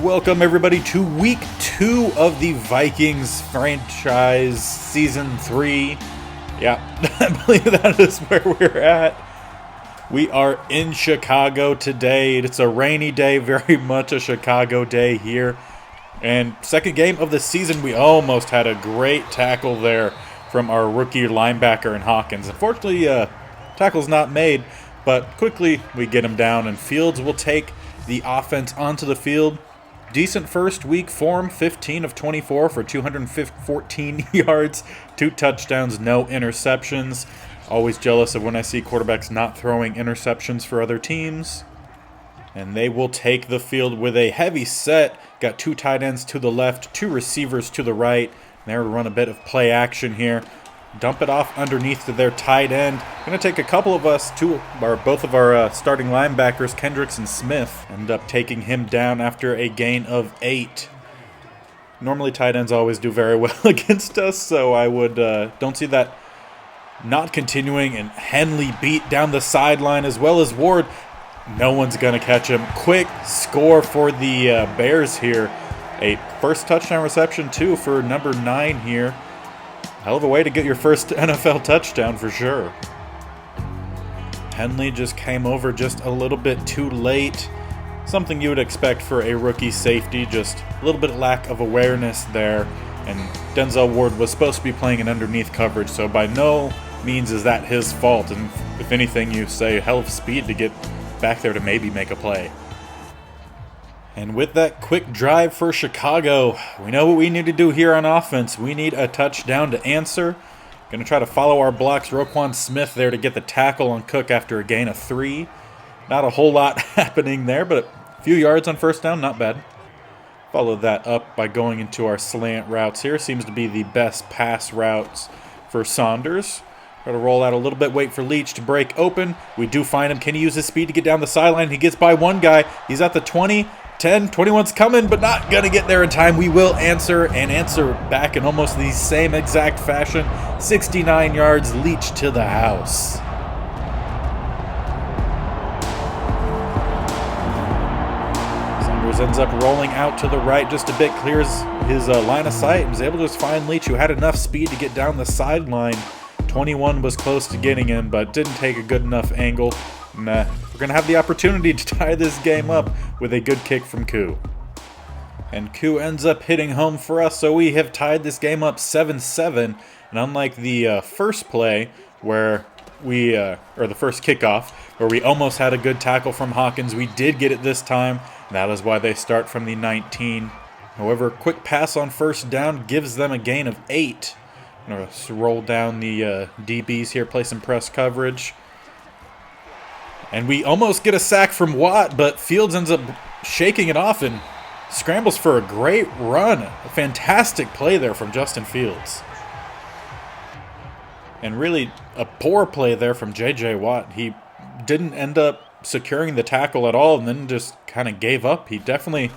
Welcome everybody to week 2 of the Vikings franchise season 3. Yeah, I believe that is where we're at. We are in Chicago today. It's a rainy day, very much a Chicago day here. And second game of the season, we almost had a great tackle there from our rookie linebacker in Hawkins. Unfortunately, tackle's not made, but quickly we get him down, and Fields will take the offense onto the field. Decent first week form, 15 of 24 for 214 yards, 2 touchdowns, no interceptions. Always jealous of when I see quarterbacks not throwing interceptions for other teams. And they will take the field with a heavy set. Got 2 tight ends to the left, 2 receivers to the right. They're to run a bit of play action here. Dump it off underneath to their tight end. Going to take a couple of us, both of our starting linebackers, Kendricks and Smith. End up taking him down after a gain of 8. Normally tight ends always do very well against us, so I would don't see that not continuing. And Henley beat down the sideline as well as Ward. No one's going to catch him. Quick score for the Bears here. A first touchdown reception, too, for number 9 here. Hell of a way to get your first NFL touchdown for sure. Henley just came over just a little bit too late. Something you would expect for a rookie safety, just a little bit of lack of awareness there. And Denzel Ward was supposed to be playing an underneath coverage, so by no means is that his fault. And if anything, you say hell of speed to get back there to maybe make a play. And with that quick drive for Chicago, we know what we need to do here on offense. We need a touchdown to answer. Going to try to follow our blocks. Roquan Smith there to get the tackle on Cook after a gain of 3. Not a whole lot happening there, but a few yards on first down, not bad. Follow that up by going into our slant routes here. Seems to be the best pass routes for Saunders. Try to roll out a little bit, wait for Leach to break open. We do find him. Can he use his speed to get down the sideline? He gets by one guy. He's at the 20. 10, 21's coming, but not going to get there in time. We will answer back in almost the same exact fashion. 69 yards, Leach to the house. Saunders ends up rolling out to the right just a bit, clears his line of sight, and was able to just find Leach, who had enough speed to get down the sideline. 21 was close to getting him, but didn't take a good enough angle. And, we're going to have the opportunity to tie this game up with a good kick from Koo. And Koo ends up hitting home for us, so we have tied this game up 7-7. And unlike the first play, where or the first kickoff, where we almost had a good tackle from Hawkins, we did get it this time. That is why they start from the 19. However, quick pass on first down gives them a gain of 8. I'm going to roll down the DBs here, play some press coverage. And we almost get a sack from Watt, but Fields ends up shaking it off and scrambles for a great run. A fantastic play there from Justin Fields. And really a poor play there from J.J. Watt. He didn't end up securing the tackle at all and then just kind of gave up. He definitely,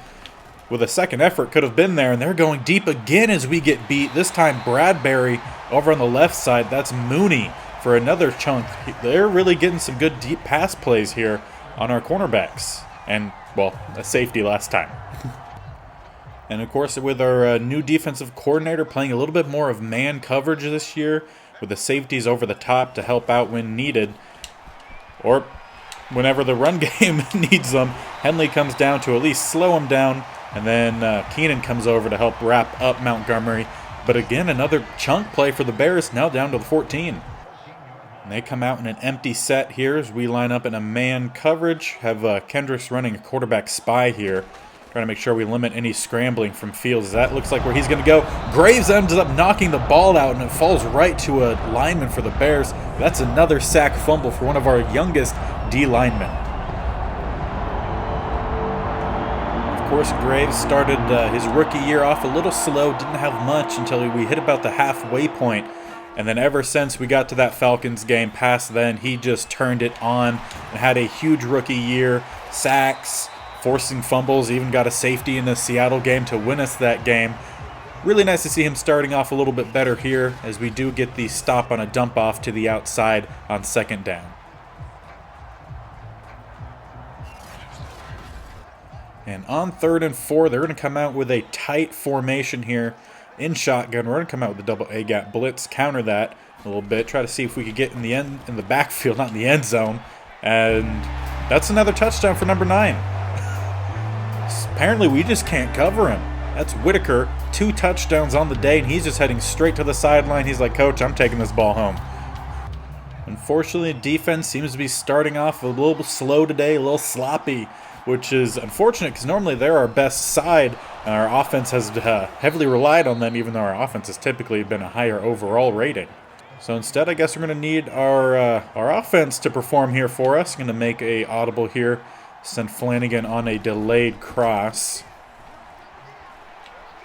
with a second effort, could have been there. And they're going deep again as we get beat. This time Bradbury over on the left side. That's Mooney for another chunk. They're really getting some good deep pass plays here on our cornerbacks. And, well, a safety last time. And, of course, with our new defensive coordinator playing a little bit more of man coverage this year, with the safeties over the top to help out when needed, or whenever the run game needs them, Henley comes down to at least slow him down, and then Keenan comes over to help wrap up Montgomery. But again, another chunk play for the Bears, now down to the 14. And they come out in an empty set here as we line up in a man coverage. Have Kendricks running a quarterback spy here, trying to make sure we limit any scrambling from Fields. That looks like where he's going to go. Graves ends up knocking the ball out, and it falls right to a lineman for the Bears. That's another sack fumble for one of our youngest D linemen. Of course, Graves started his rookie year off a little slow, didn't have much until we hit about the halfway point. And then ever since we got to that Falcons game, past then, he just turned it on and had a huge rookie year. Sacks, forcing fumbles, even got a safety in the Seattle game to win us that game. Really nice to see him starting off a little bit better here as we do get the stop on a dump off to the outside on second down. And on 3rd and 4, they're going to come out with a tight formation here in shotgun. We're going to come out with a double A-gap blitz, counter that a little bit, try to see if we could get in the backfield, not in the end zone. And that's another touchdown for number 9. Apparently, we just can't cover him. That's Whitaker, 2 touchdowns on the day, and he's just heading straight to the sideline. He's like, "Coach, I'm taking this ball home." Unfortunately, defense seems to be starting off a little slow today, a little sloppy, which is unfortunate because normally they're our best side, and our offense has heavily relied on them, even though our offense has typically been a higher overall rating. So instead, I guess we're going to need our offense to perform here for us. Going to make a audible here, send Flanagan on a delayed cross.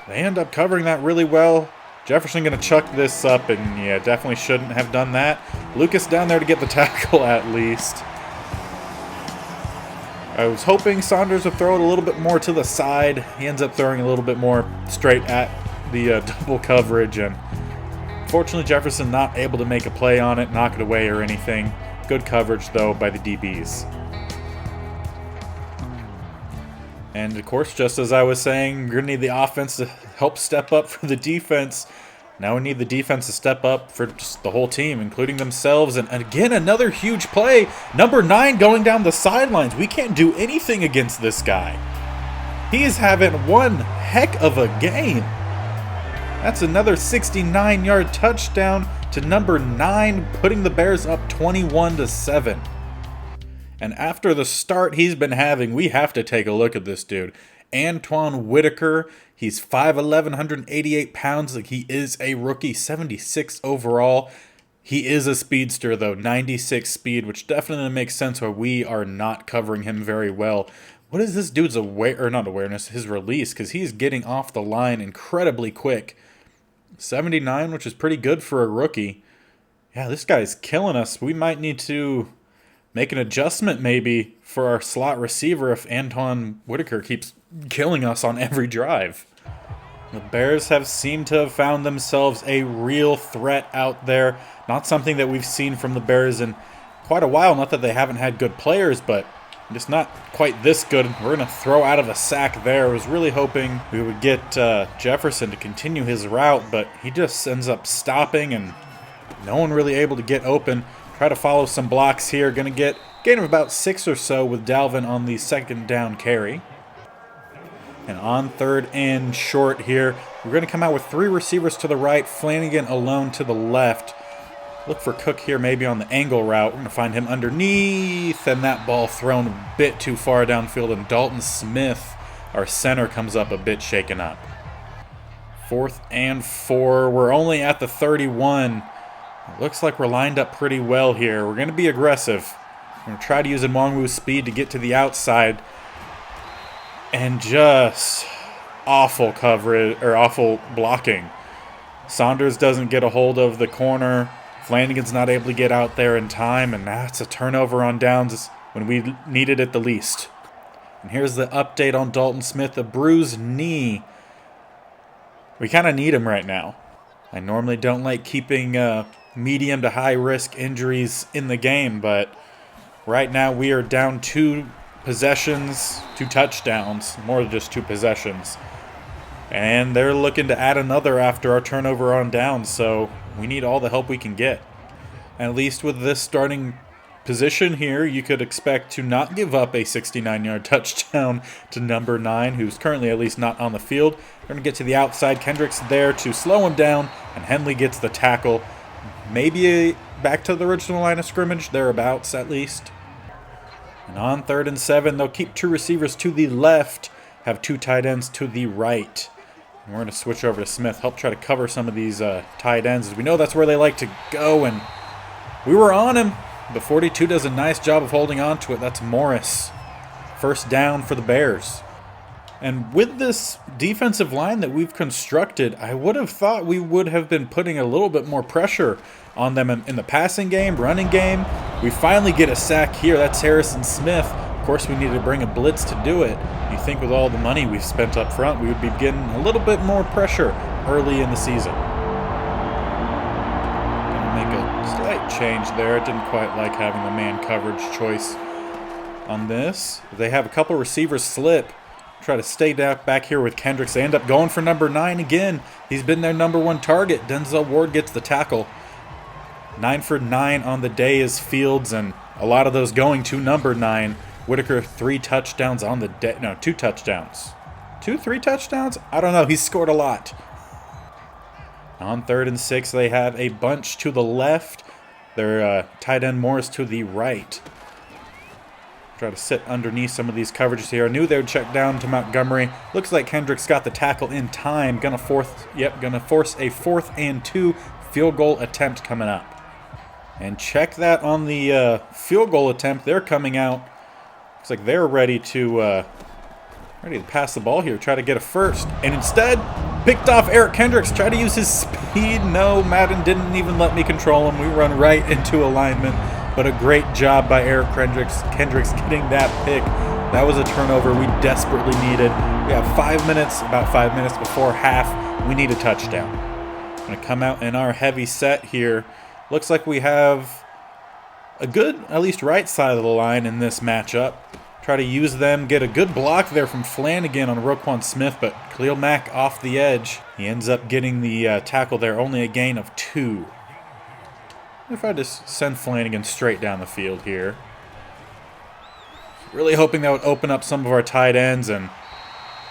They end up covering that really well. Jefferson going to chuck this up, and yeah, definitely shouldn't have done that. Lucas down there to get the tackle at least. I was hoping Saunders would throw it a little bit more to the side. He ends up throwing a little bit more straight at the double coverage, and unfortunately Jefferson not able to make a play on it, knock it away or anything. Good coverage though by the DBs. And of course, just as I was saying, we're going to need the offense to help step up for the defense. Now we need the defense to step up for just the whole team, including themselves. And again, another huge play. Number 9 going down the sidelines. We can't do anything against this guy. He is having one heck of a game. That's another 69-yard touchdown to number 9, putting the Bears up 21-7. And after the start he's been having, we have to take a look at this dude. Antoine Whitaker, he's 5'11", 188 pounds. Like, he is a rookie, 76 overall. He is a speedster, though, 96 speed, which definitely makes sense why we are not covering him very well. What is this dude's his release? Because he's getting off the line incredibly quick. 79, which is pretty good for a rookie. Yeah, this guy's killing us. We might need to make an adjustment maybe for our slot receiver if Antoine Whitaker keeps killing us on every drive. The Bears have seemed to have found themselves a real threat out there. Not something that we've seen from the Bears in quite a while. Not that they haven't had good players, but just not quite this good. We're going to throw out of a sack there. I was really hoping we would get Jefferson to continue his route, but he just ends up stopping and no one really able to get open. Try to follow some blocks here. Going to get a gain of about 6 or so with Dalvin on the 2nd down carry. And on 3rd and short here, we're going to come out with 3 receivers to the right, Flanagan alone to the left. Look for Cook here maybe on the angle route. We're going to find him underneath, and that ball thrown a bit too far downfield, and Dalton Smith, our center, comes up a bit shaken up. 4th and 4. We're only at the 31. It looks like we're lined up pretty well here. We're going to be aggressive. We're going to try to use Nwangwu's speed to get to the outside. And just awful coverage, or awful blocking. Saunders doesn't get a hold of the corner. Flanagan's not able to get out there in time, and that's a turnover on downs when we needed it the least. And here's the update on Dalton Smith, a bruised knee. We kind of need him right now. I normally don't like keeping medium to high risk injuries in the game, but right now we are down 2 possessions, 2 touchdowns, more than just 2 possessions. And they're looking to add another after our turnover on downs, so we need all the help we can get. At least with this starting position here, you could expect to not give up a 69-yard touchdown to number 9, who's currently at least not on the field. We're going to get to the outside. Kendrick's there to slow him down, and Henley gets the tackle. Maybe back to the original line of scrimmage, thereabouts at least. And on 3rd and 7, they'll keep 2 receivers to the left, have 2 tight ends to the right. And we're going to switch over to Smith, help try to cover some of these tight ends, as we know that's where they like to go, and we were on him. But 42 does a nice job of holding on to it. That's Morris. 1st down for the Bears. And with this defensive line that we've constructed, I would have thought we would have been putting a little bit more pressure on them in the passing game, running game. We finally get a sack here. That's Harrison Smith. Of course, we needed to bring a blitz to do it. You think with all the money we've spent up front, we would be getting a little bit more pressure early in the season. Gonna make a slight change there. I didn't quite like having the man coverage choice on this. They have a couple receivers slip. Try to stay back here with Kendricks. They end up going for number 9 again. He's been their number 1 target. Denzel Ward gets the tackle. 9 for 9 on the day is Fields, and a lot of those going to number 9. Whitaker 3 touchdowns on the day. No, 2 touchdowns. 3 touchdowns? I don't know. He's scored a lot. On 3rd and 6, they have a bunch to the left. Their tight end Morris to the right. Try to sit underneath some of these coverages here. I knew they would check down to Montgomery. Looks like Kendricks got the tackle in time. Gonna force a 4th and 2 field goal attempt coming up. And check that on the field goal attempt. They're coming out. Looks like they're ready to pass the ball here. Try to get a first. And instead, picked off Eric Kendricks. Try to use his speed. No, Madden didn't even let me control him. We run right into alignment. But a great job by Eric Kendricks getting that pick. That was a turnover we desperately needed. We have about 5 minutes before half. We need a touchdown. I'm going to come out in our heavy set here. Looks like we have a good, at least right side of the line in this matchup. Try to use them, get a good block there from Flanagan on Roquan Smith, but Khalil Mack off the edge. He ends up getting the tackle there, only a gain of 2. If I just send Flanagan straight down the field here. Really hoping that would open up some of our tight ends, and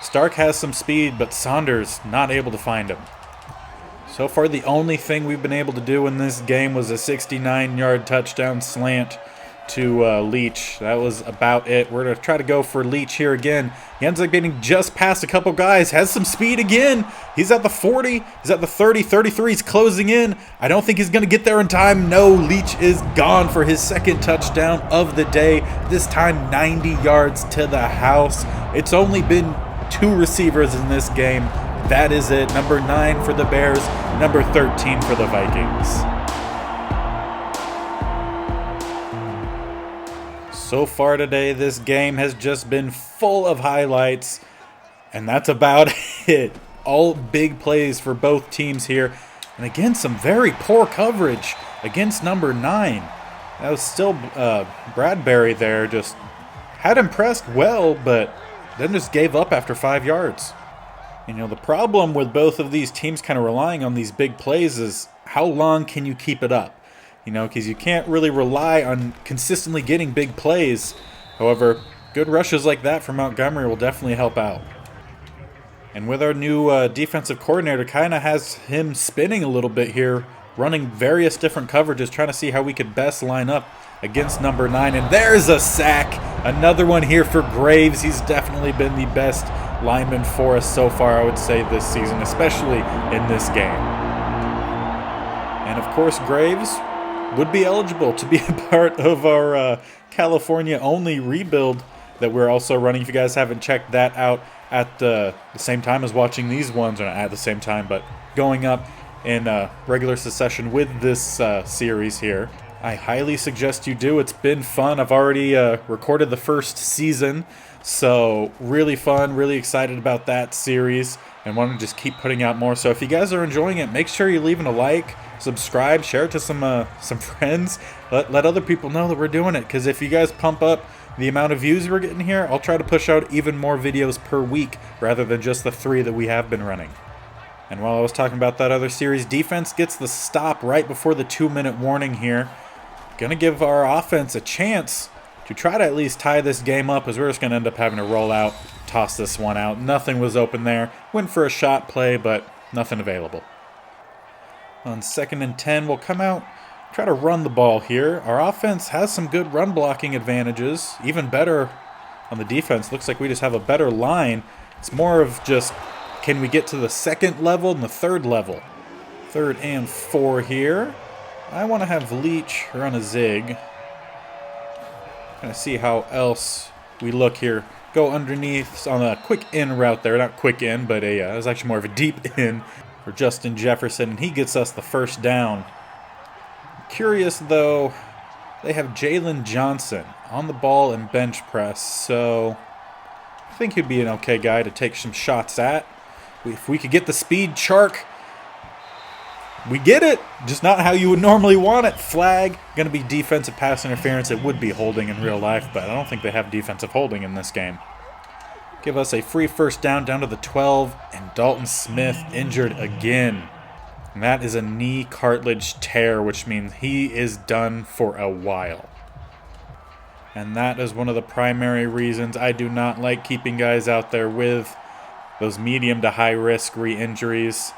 Stark has some speed, but Saunders not able to find him. So far, the only thing we've been able to do in this game was a 69-yard touchdown slant to Leach. That was about it. We're going to try to go for Leach here again. He ends up getting just past a couple guys. Has some speed again. He's at the 40. He's at the 30. 33. He's closing in. I don't think he's going to get there in time. No, Leach is gone for his 2nd touchdown of the day. This time 90 yards to the house. It's only been 2 receivers in this game. That is it. Number 9 for the Bears. Number 13 for the Vikings. So far today, this game has just been full of highlights, and that's about it. All big plays for both teams here. And again, some very poor coverage against number 9. That was still Bradbury there. Just had impressed well, but then just gave up after 5 yards. You know, the problem with both of these teams kind of relying on these big plays is how long can you keep it up? You know, because you can't really rely on consistently getting big plays. However, good rushes like that from Montgomery will definitely help out. And with our new defensive coordinator, kind of has him spinning a little bit here, running various different coverages, trying to see how we could best line up against number 9. And there's a sack. Another one here for Graves. He's definitely been the best lineman for us so far, I would say, this season, especially in this game. And of course, Graves would be eligible to be a part of our California-only rebuild that we're also running. If you guys haven't checked that out at the same time as watching these ones, or not at the same time, but going up in regular succession with this series here, I highly suggest you do. It's been fun. I've already recorded the first season, so really fun, really excited about that series, and want to just keep putting out more. So if you guys are enjoying it, make sure you're leaving a like, subscribe, share it to some friends. Let other people know that we're doing it, because if you guys pump up the amount of views we're getting here, I'll try to push out even more videos per week rather than just the 3 that we have been running. And while I was talking about that other series, defense gets the stop right before the 2-minute warning here. Gonna give our offense a chance to try to at least tie this game up, as we're just gonna end up having to roll out, toss this one out. Nothing was open there. Went for a shot play, but nothing available. On 2nd and 10, we'll come out, try to run the ball here. Our offense has some good run blocking advantages, even better on the defense. Looks like we just have a better line. It's more of just, can we get to the 2nd level and the 3rd level? 3rd and 4 here. I want to have Leach run a zig. Kind of see how else we look here. Go underneath on a quick in route there. Not quick in, but it was actually more of a deep in for Justin Jefferson, and he gets us the first down. Curious, though, they have Jalen Johnson on the ball and bench press, so I think he'd be an okay guy to take some shots at. If we could get the speed, Chark, we get it, just not how you would normally want it. Flag, going to be defensive pass interference. It would be holding in real life, but I don't think they have defensive holding in this game. give us a free first down to the 12, and Dalton Smith injured again. And that is a knee cartilage tear, which means he is done for a while. And that is one of the primary reasons I do not like keeping guys out there with those medium to high risk re-injuries.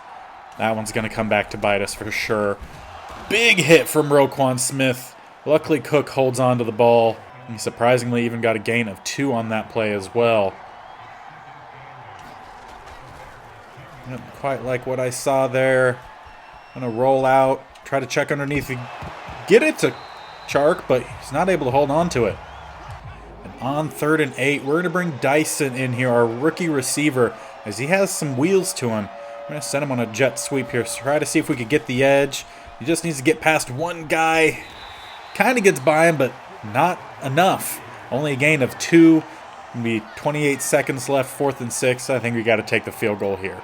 That one's going to come back to bite us for sure. Big hit from Roquan Smith. Luckily, Cook holds on to the ball. He surprisingly even got a gain of 2 on that play as well. Didn't quite like what I saw there. Gonna roll out, try to check underneath. Get it to Chark, but he's not able to hold on to it. And on 3rd and 8, we're going to bring Dyson in here, our rookie receiver, as he has some wheels to him. We're going to send him on a jet sweep here, try to see if we could get the edge. He just needs to get past one guy. Kind of gets by him, but not enough. Only a gain of 2. Gonna be 28 seconds left, 4th and 6. I think we got to take the field goal here.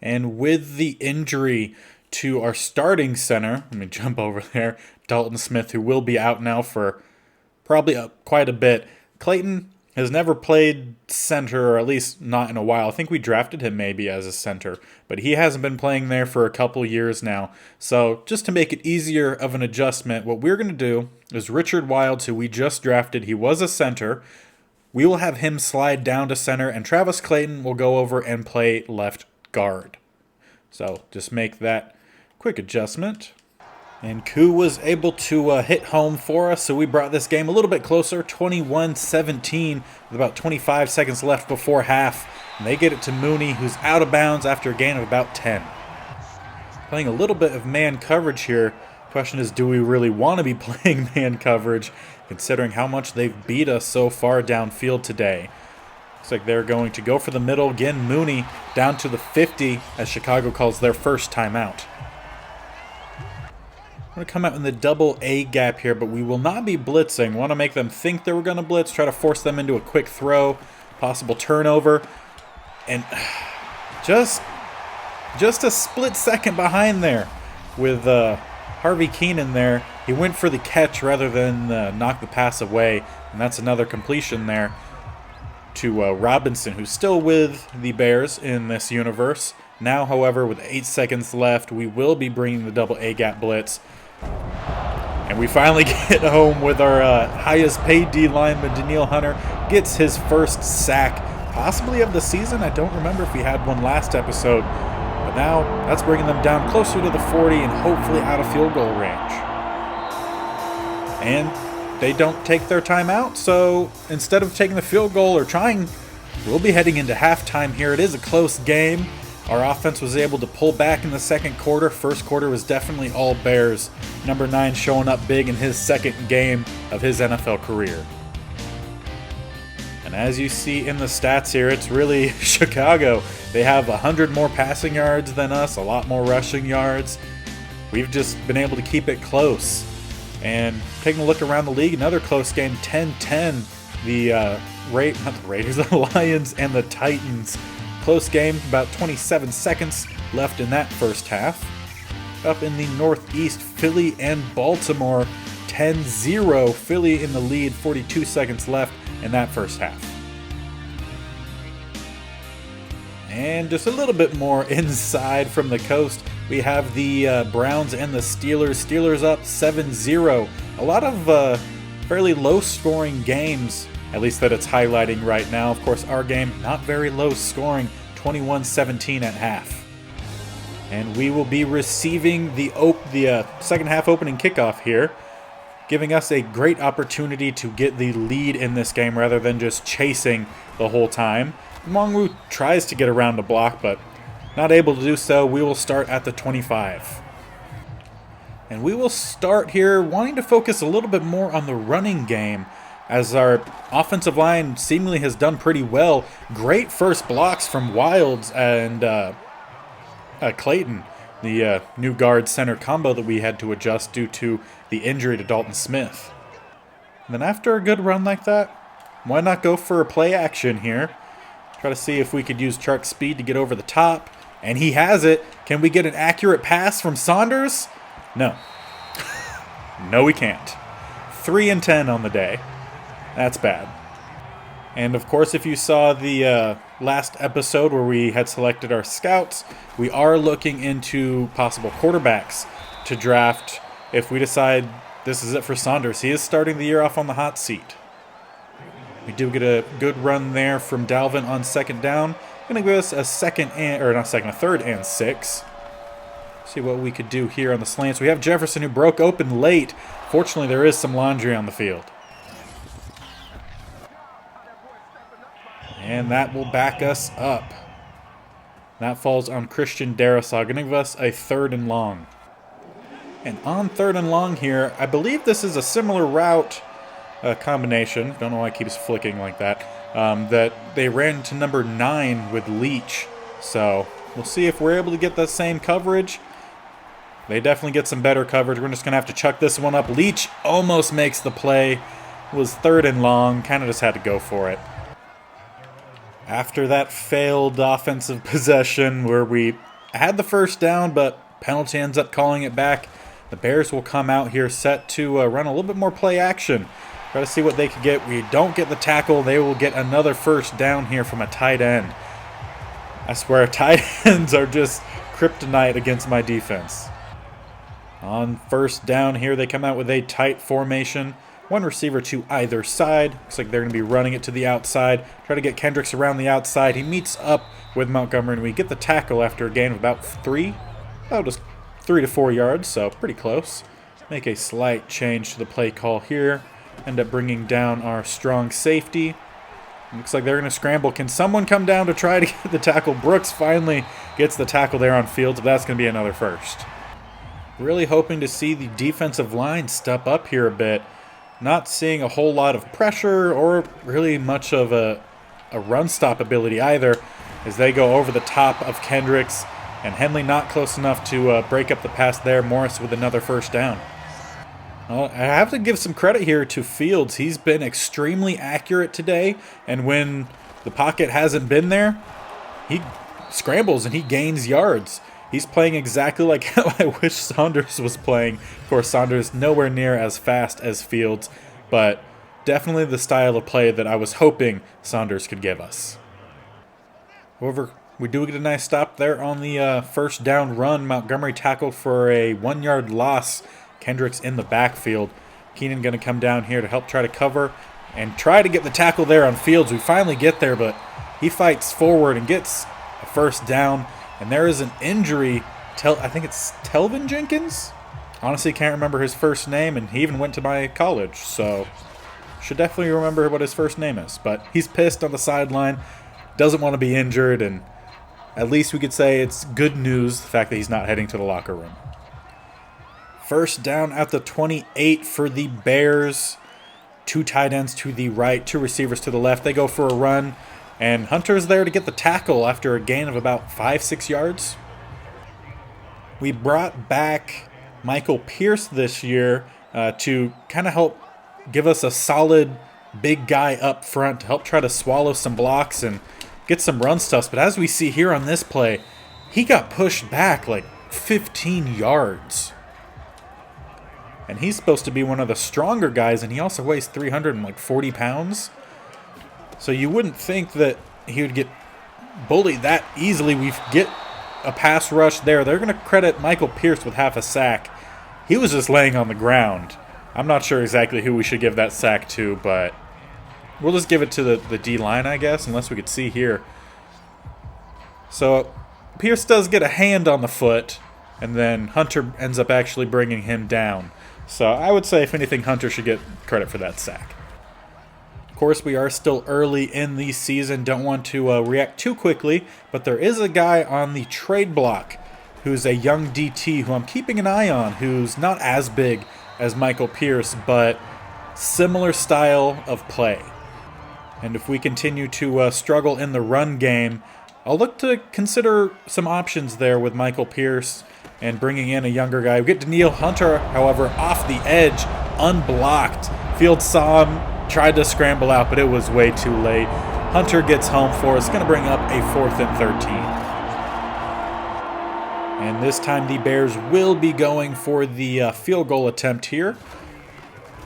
And with the injury to our starting center, let me jump over there, Dalton Smith, who will be out now for probably quite a bit. Clayton has never played center, or at least not in a while. I think we drafted him maybe as a center, but he hasn't been playing there for a couple years now. So just to make it easier of an adjustment, what we're going to do is Richard Wilds, who we just drafted, he was a center. We will have him slide down to center, and Travis Clayton will go over and play left guard. So just make that quick adjustment. And Koo was able to hit home for us, so we brought this game a little bit closer, 21-17, with about 25 seconds left before half. And they get it to Mooney, who's out of bounds after a gain of about 10. Playing a little bit of man coverage here. Question is, do we really want to be playing man coverage, considering how much they've beat us so far downfield today? Looks like they're going to go for the middle. Again, Mooney down to the 50, as Chicago calls their first timeout. I'm going to come out in the double A gap here, but we will not be blitzing. Want to make them think they were going to blitz, try to force them into a quick throw, possible turnover. And just a split second behind there with Harvey Keenan there. He went for the catch rather than knock the pass away, and that's another completion there to Robinson, who's still with the Bears in this universe. Now, however, with 8 seconds left, we will be bringing the double A-gap blitz. And we finally get home with our highest paid D lineman, Daniil Hunter, gets his first sack, possibly of the season. I don't remember if we had one last episode. But now, that's bringing them down closer to the 40 and hopefully out of field goal range. And they don't take their timeout, so instead of taking the field goal or trying, we'll be heading into halftime here. It is a close game. Our offense was able to pull back in the second quarter. First quarter was definitely all Bears. Number 9 showing up big in his second game of his NFL career. And as you see in the stats here, it's really Chicago. They have 100 more passing yards than us, a lot more rushing yards. We've just been able to keep it close. And taking a look around the league, another close game, 10-10. The Lions and the Titans. Close game, about 27 seconds left in that first half. Up in the Northeast, Philly and Baltimore, 10-0. Philly in the lead, 42 seconds left in that first half. And just a little bit more inside from the coast, we have the Browns and the Steelers. Steelers up 7-0. A lot of fairly low-scoring games, at least that it's highlighting right now. Of course, our game, not very low-scoring, 21-17 at half. And we will be receiving the second half opening kickoff here, giving us a great opportunity to get the lead in this game rather than just chasing the whole time. Mongwu tries to get around the block, but not able to do so. We will start at the 25. And we will start here wanting to focus a little bit more on the running game, as our offensive line seemingly has done pretty well. Great first blocks from Wilds and Clayton, the new guard center combo that we had to adjust due to the injury to Dalton Smith. And then after a good run like that, why not go for a play action here? Try to see if we could use Chark's speed to get over the top. And he has it. Can we get an accurate pass from Saunders? No. No, we can't. 3-10 on the day. That's bad. And of course, if you saw the last episode where we had selected our scouts, we are looking into possible quarterbacks to draft if we decide this is it for Saunders. He is starting the year off on the hot seat. We do get a good run there from Dalvin on second down. Going to give us a third and 6. See what we could do here on the slants. We have Jefferson who broke open late. Fortunately, there is some laundry on the field. And that will back us up. That falls on Christian Darrisaw, going to give us a 3rd and long. And on 3rd and long here, I believe this is a similar route combination. Don't know why it keeps flicking like that. That they ran to number 9 with Leach. So we'll see if we're able to get the same coverage. They definitely get some better coverage. We're just going to have to chuck this one up. Leach almost makes the play. It was 3rd and long. Kind of just had to go for it. After that failed offensive possession where we had the first down, but penalty ends up calling it back, the Bears will come out here set to run a little bit more play action. Try to see what they could get. We don't get the tackle. They will get another first down here from a tight end. I swear, tight ends are just kryptonite against my defense. On first down here, they come out with a tight formation. One receiver to either side. Looks like they're going to be running it to the outside. Try to get Kendricks around the outside. He meets up with Montgomery, and we get the tackle after a gain of about 3 to 4 yards, so pretty close. Make a slight change to the play call here. End up bringing down our strong safety. Looks like they're going to scramble. Can someone come down to try to get the tackle? Brooks finally gets the tackle there on Fields, but that's going to be another first. Really hoping to see the defensive line step up here a bit. Not seeing a whole lot of pressure or really much of a run stop ability either, as they go over the top of Kendricks, and Henley not close enough to break up the pass there. Morris with another first down. Well, I have to give some credit here to Fields. He's been extremely accurate today, and when the pocket hasn't been there, he scrambles and he gains yards. He's playing exactly like how I wish Saunders was playing. Of course, Saunders nowhere near as fast as Fields, but definitely the style of play that I was hoping Saunders could give us. However, we do get a nice stop there on the first down run. Montgomery tackled for a 1-yard loss. Kendricks in the backfield. Keenan going to come down here to help try to cover and try to get the tackle there on Fields. We finally get there, but he fights forward and gets a first down. And there is an injury. I think it's Telvin Jenkins? Honestly, can't remember his first name, and he even went to my college, so should definitely remember what his first name is. But he's pissed on the sideline, doesn't want to be injured, and at least we could say it's good news, the fact that he's not heading to the locker room. First down at the 28 for the Bears. 2 tight ends to the right, 2 receivers to the left. They go for a run. And Hunter's there to get the tackle after a gain of about 5-6 yards. We brought back Michael Pierce this year to kind of help give us a solid big guy up front to help try to swallow some blocks and get some run stuffs. But as we see here on this play, he got pushed back like 15 yards. And he's supposed to be one of the stronger guys, and he also weighs 340 pounds. So you wouldn't think that he would get bullied that easily. We get a pass rush there. They're going to credit Michael Pierce with half a sack. He was just laying on the ground. I'm not sure exactly who we should give that sack to, but we'll just give it to the D-line, I guess, unless we could see here. So Pierce does get a hand on the foot, and then Hunter ends up actually bringing him down. So I would say, if anything, Hunter should get credit for that sack. Of course, we are still early in the season. Don't want to react too quickly, but there is a guy on the trade block who's a young DT who I'm keeping an eye on, who's not as big as Michael Pierce, but similar style of play. And if we continue to struggle in the run game, I'll look to consider some options there with Michael Pierce and bringing in a younger guy. We get Danielle Hunter, however, off the edge, unblocked. Fields saw him, tried to scramble out, but it was way too late. Hunter gets home for us. Going to bring up a 4th and 13. And this time the Bears will be going for the field goal attempt here.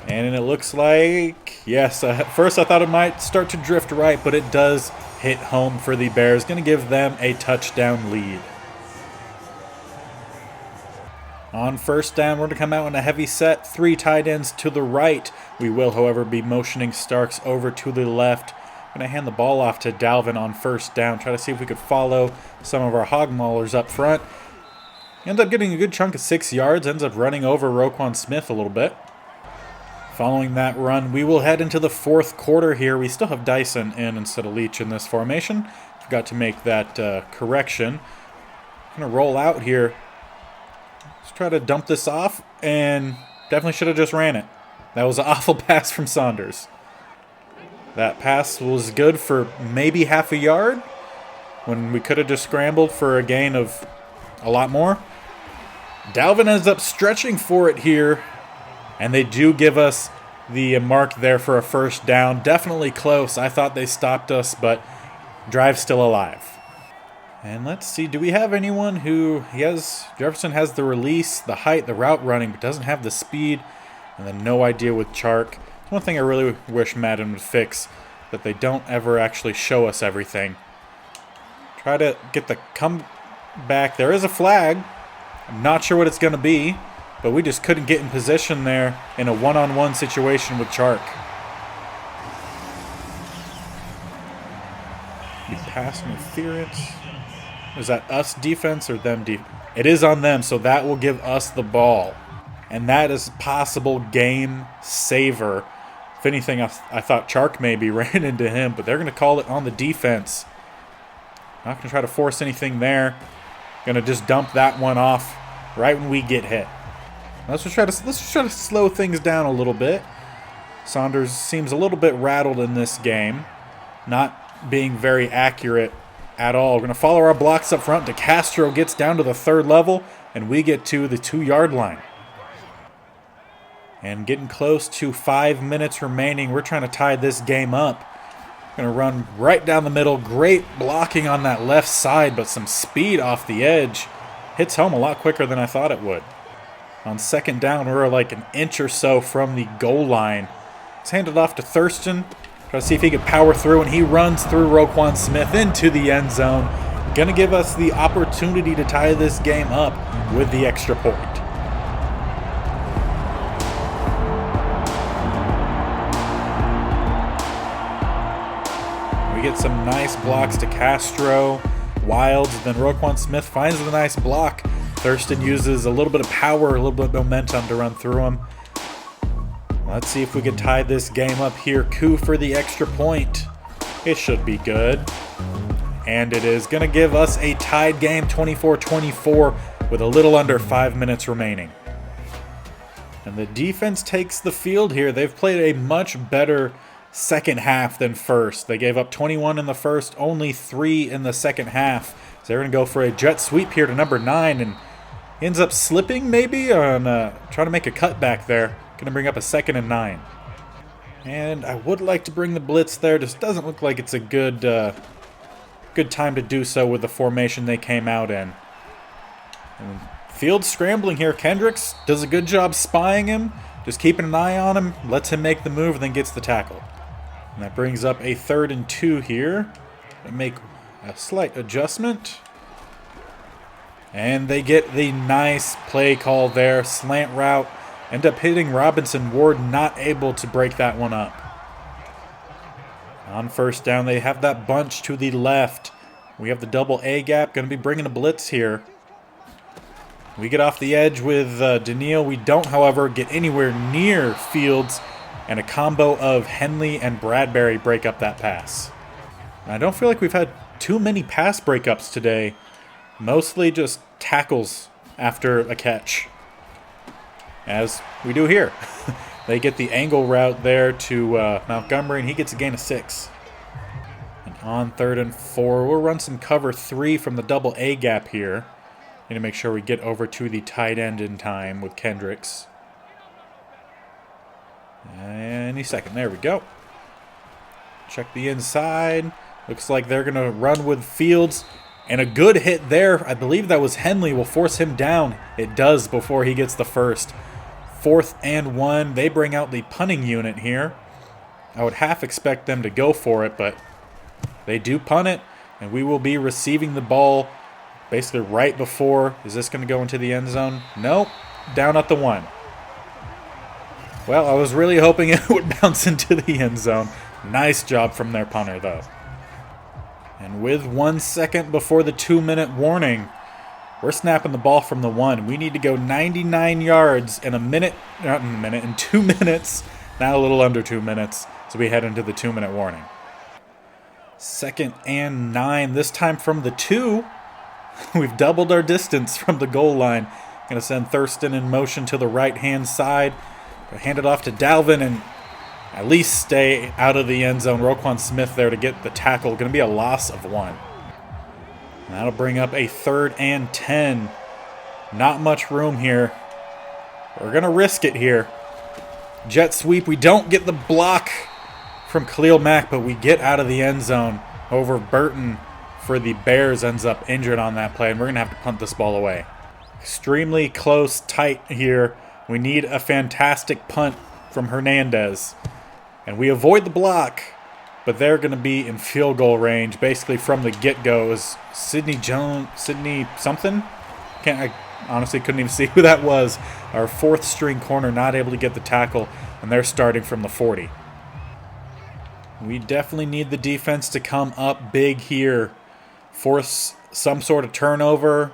And it looks like Yes, at first I thought it might start to drift right, but it does hit home for the Bears. Going to give them a touchdown lead. On first down, we're going to come out in a heavy set. 3 tight ends to the right. We will, however, be motioning Starks over to the left. Going to hand the ball off to Dalvin on first down. Try to see if we could follow some of our hog maulers up front. Ends up getting a good chunk of 6 yards. Ends up running over Roquan Smith a little bit. Following that run, we will head into the fourth quarter here. We still have Dyson in instead of Leach in this formation. Forgot to make that correction. I'm going to roll out here. Let's try to dump this off, and definitely should have just ran it. That was an awful pass from Saunders. That pass was good for maybe half a yard when we could have just scrambled for a gain of a lot more. Dalvin ends up stretching for it here, and they do give us the mark there for a first down. Definitely close. I thought they stopped us, but drive's still alive. And let's see, do we have anyone who Jefferson has the release, the height, the route running, but doesn't have the speed, and then no idea with Chark. One thing I really wish Madden would fix, that they don't ever actually show us everything. Try to get the comeback. There is a flag. I'm not sure what it's going to be, but we just couldn't get in position there in a one-on-one situation with Chark. Pass interference. Is that us defense or them defense? It is on them, so that will give us the ball. And that is possible game saver. If anything, I thought Chark maybe ran into him, but they're going to call it on the defense. Not going to try to force anything there. Going to just dump that one off right when we get hit. Let's just try to slow things down a little bit. Saunders seems a little bit rattled in this game. Not being very accurate at all. We're going to follow our blocks up front. DeCastro gets down to the 3rd level, and we get to the 2-yard line. And getting close to 5 minutes remaining. We're trying to tie this game up. Going to run right down the middle. Great blocking on that left side, but some speed off the edge. Hits home a lot quicker than I thought it would. On second down, we're like an inch or so from the goal line. It's handed off to Thurston. Try to see if he could power through, and he runs through Roquan Smith into the end zone. Going to give us the opportunity to tie this game up with the extra point. We get some nice blocks to Castro, Wilds, then Roquan Smith finds the nice block. Thurston uses a little bit of power, a little bit of momentum to run through him. Let's see if we can tie this game up here. Coup for the extra point. It should be good. And it is going to give us a tied game, 24-24, with a little under 5 minutes remaining. And the defense takes the field here. They've played a much better second half than first. They gave up 21 in the first, only 3 in the second half. So they're going to go for a jet sweep here to number 9, and ends up slipping maybe on trying to make a cutback there. Going to bring up a 2nd and 9. And I would like to bring the blitz there. Just doesn't look like it's a good time to do so with the formation they came out in. And field scrambling here. Kendricks does a good job spying him. Just keeping an eye on him. Lets him make the move and then gets the tackle. And that brings up a 3rd and 2 here. Make a slight adjustment. And they get the nice play call there. Slant route. End up hitting Robinson. Ward not able to break that one up. On first down, they have that bunch to the left. We have the double A gap. Going to be bringing a blitz here. We get off the edge with Daniil. We don't, however, get anywhere near Fields. And a combo of Henley and Bradbury break up that pass. I don't feel like we've had too many pass breakups today. Mostly just tackles after a catch. As we do here. They get the angle route there to Montgomery, and he gets a gain of 6. And on 3rd and 4, we'll run some cover 3 from the double A gap here. Need to make sure we get over to the tight end in time with Kendricks. Any second. There we go. Check the inside. Looks like they're going to run with Fields. And a good hit there. I believe that was Henley. Will force him down. It does before he gets the first. 4th and 1. They bring out the punting unit here. I would half expect them to go for it, but they do punt it, and we will be receiving the ball basically right before. Is this going to go into the end zone? Nope. Down at the 1. Well, I was really hoping it would bounce into the end zone. Nice job from their punter, though. And with 1 second before the 2-minute warning, we're snapping the ball from the 1. We need to go 99 yards in in 2 minutes. Now a little under 2 minutes, so we head into the 2-minute warning. 2nd and 9, this time from the 2. We've doubled our distance from the goal line. Going to send Thurston in motion to the right-hand side. Hand it off to Dalvin and at least stay out of the end zone. Roquan Smith there to get the tackle. Going to be a loss of 1. And that'll bring up a 3rd and 10. Not much room here. We're going to risk it here. Jet sweep. We don't get the block from Khalil Mack, but we get out of the end zone. Over Burton for the Bears ends up injured on that play, and we're going to have to punt this ball away. Extremely close, tight here. We need a fantastic punt from Hernandez. And we avoid the block, but they're going to be in field goal range basically from the get-go. Is Sidney something? I honestly couldn't even see who that was. Our 4th string corner not able to get the tackle, and they're starting from the 40. We definitely need the defense to come up big here. Force some sort of turnover,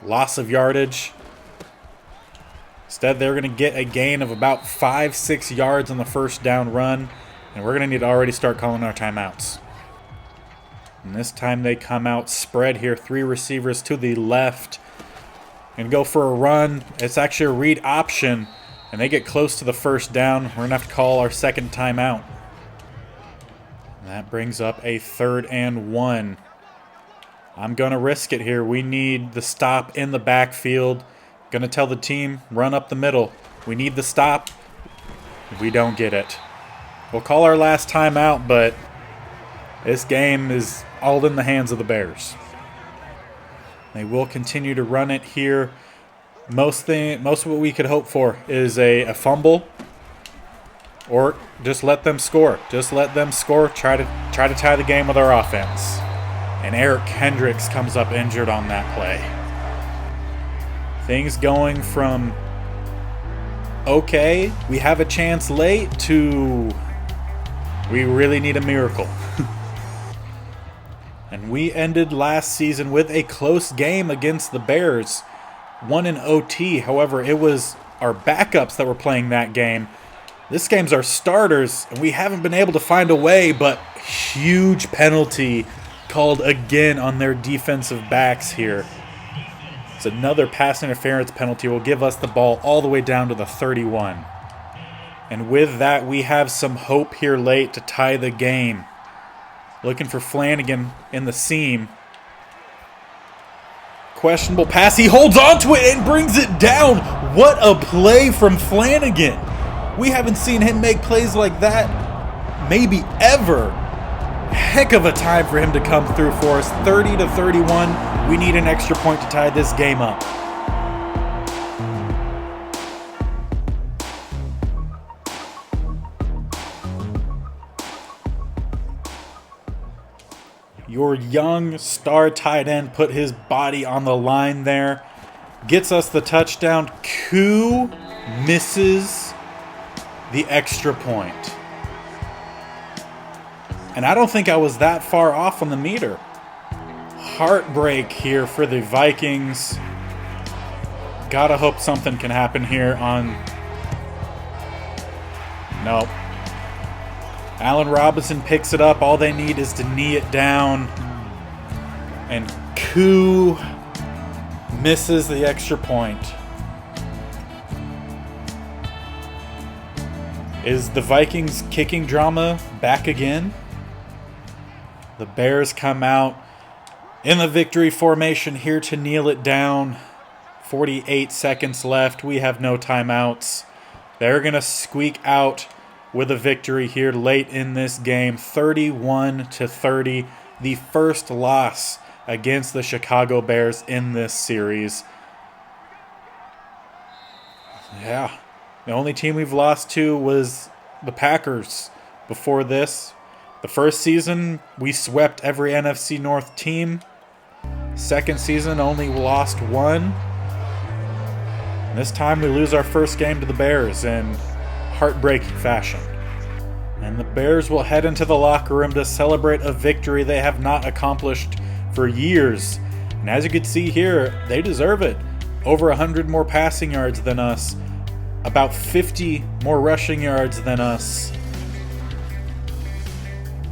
loss of yardage. Instead, they're going to get a gain of about 5-6 yards on the first down run, and we're going to need to already start calling our timeouts. And this time they come out spread here, 3 receivers to the left, and go for a run. It's actually a read option, and they get close to the first down. We're going to have to call our 2nd timeout. And that brings up a 3rd and 1. I'm going to risk it here. We need the stop in the backfield. Going to tell the team, run up the middle. We need the stop. We don't get it. We'll call our last timeout, but this game is all in the hands of the Bears. They will continue to run it here. Most of what we could hope for is a fumble, or just let them score. Just let them score. Try to tie the game with our offense. And Eric Kendricks comes up injured on that play. Things going from okay, we have a chance late, to we really need a miracle. And we ended last season with a close game against the Bears. 1 in OT. However, it was our backups that were playing that game. This game's our starters, and we haven't been able to find a way, but huge penalty called again on their defensive backs here. It's another pass interference penalty. Will give us the ball all the way down to the 31. And with that, we have some hope here late to tie the game. Looking for Flanagan in the seam. Questionable pass. He holds on to it and brings it down. What a play from Flanagan. We haven't seen him make plays like that maybe ever. Heck of a time for him to come through for us. 30-31. We need an extra point to tie this game up. Your young star tight end put his body on the line there. Gets us the touchdown. Koo misses the extra point. And I don't think I was that far off on the meter. Heartbreak here for the Vikings. Gotta hope something can happen here on... Nope. Allen Robinson picks it up. All they need is to knee it down. And Koo misses the extra point. Is the Vikings kicking drama back again? The Bears come out in the victory formation here to kneel it down. 48 seconds left. We have no timeouts. They're going to squeak out with a victory here late in this game. 31-30. The first loss against the Chicago Bears in this series. Yeah. The only team we've lost to was the Packers before this. The first season, we swept every NFC North team. Second season, only lost one. And this time, we lose our first game to the Bears in heartbreaking fashion. And the Bears will head into the locker room to celebrate a victory they have not accomplished for years. And as you can see here, they deserve it. Over 100 more passing yards than us. About 50 more rushing yards than us.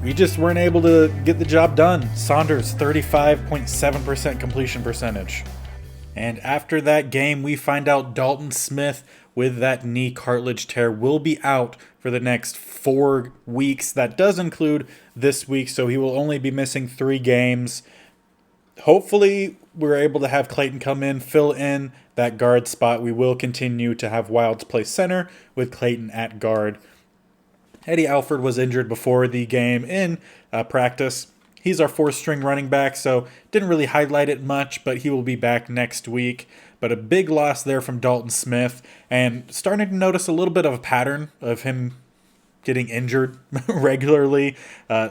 We just weren't able to get the job done. Saunders, 35.7% completion percentage. And after that game, we find out Dalton Smith with that knee cartilage tear will be out for the next 4 weeks. That does include this week, so he will only be missing 3 games. Hopefully, we're able to have Clayton come in, fill in that guard spot. We will continue to have Wilds play center with Clayton at guard. Eddie Alford was injured before the game in practice. He's our 4th-string running back, so didn't really highlight it much, but he will be back next week. But a big loss there from Dalton Smith, and starting to notice a little bit of a pattern of him getting injured regularly.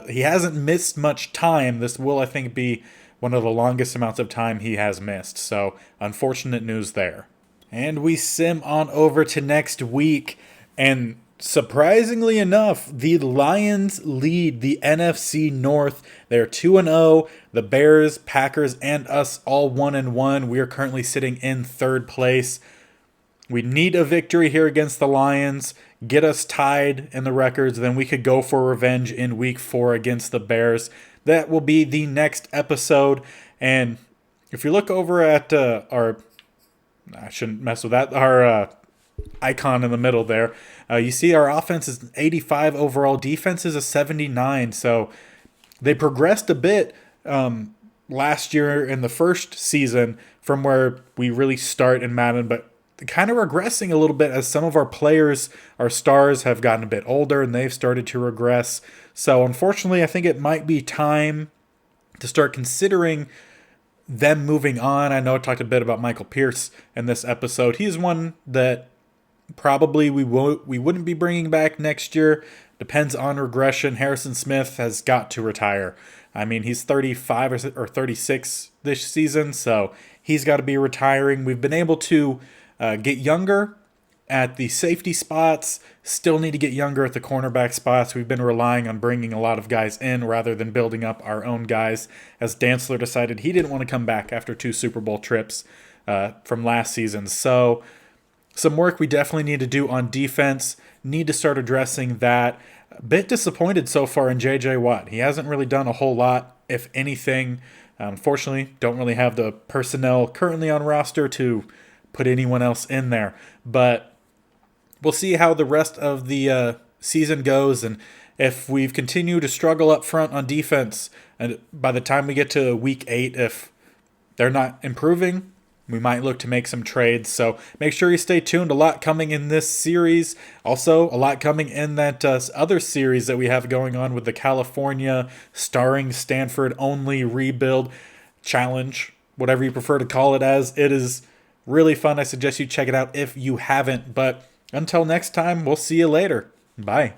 He hasn't missed much time. This will, I think, be one of the longest amounts of time he has missed, so unfortunate news there. And we sim on over to next week, and surprisingly enough, the Lions lead the NFC North. They're 2-0. The Bears, Packers, and us all 1-1. We are currently sitting in 3rd place. We need a victory here against the Lions, get us tied in the records, then we could go for revenge in week 4 against the Bears. That will be the next episode. And if you look over at I shouldn't mess with that, our icon in the middle there, you see our offense is 85 overall, defense is a 79. So they progressed a bit last year in the first season from where we really start in Madden, but kind of regressing a little bit as some of our players, our stars, have gotten a bit older and they've started to regress. So unfortunately, I think it might be time to start considering them moving on. I know I talked a bit about Michael Pierce in this episode. He's one that probably we wouldn't be bringing back next year. Depends on regression. Harrison Smith has got to retire. I mean, he's 35 or 36 this season, so he's got to be retiring. We've been able to get younger at the safety spots, still need to get younger at the cornerback spots. We've been relying on bringing a lot of guys in rather than building up our own guys, as Dantzler decided he didn't want to come back after 2 Super Bowl trips from last season. So some work we definitely need to do on defense, need to start addressing that. A bit disappointed so far in J.J. Watt. He hasn't really done a whole lot, if anything. Unfortunately, don't really have the personnel currently on roster to put anyone else in there. But we'll see how the rest of the season goes, and if we've continued to struggle up front on defense, and by the time we get to week 8, if they're not improving, we might look to make some trades. So make sure you stay tuned. A lot coming in this series. Also, a lot coming in that other series that we have going on with the California starring Stanford only rebuild challenge, whatever you prefer to call it as. It is really fun. I suggest you check it out if you haven't. But until next time, we'll see you later. Bye.